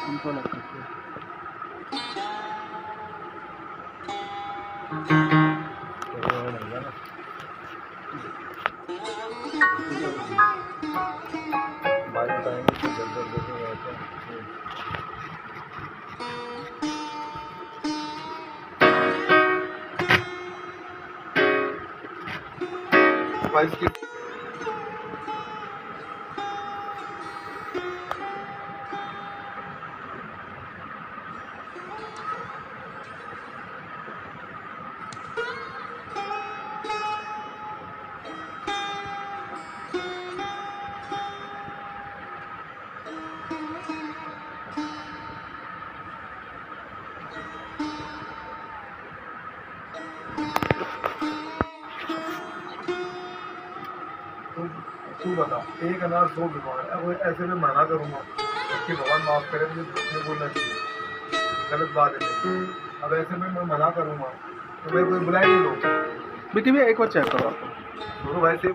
उनको लग सकते हैं। भाई बताएंगे कि जल्द देखेंगे भाई इसकी तू बता, एक अनार 2 बीमार है। अब ऐसे में मना करूँगा कि भगवान माफ करे, मुझे झूठ नहीं बोलना चाहिए, गलत बात है। अब ऐसे में मैं मना करूँगा तो मेरे को बुला ही नहीं लोग। बेटी भी एक बार चेक करो आप। भाई से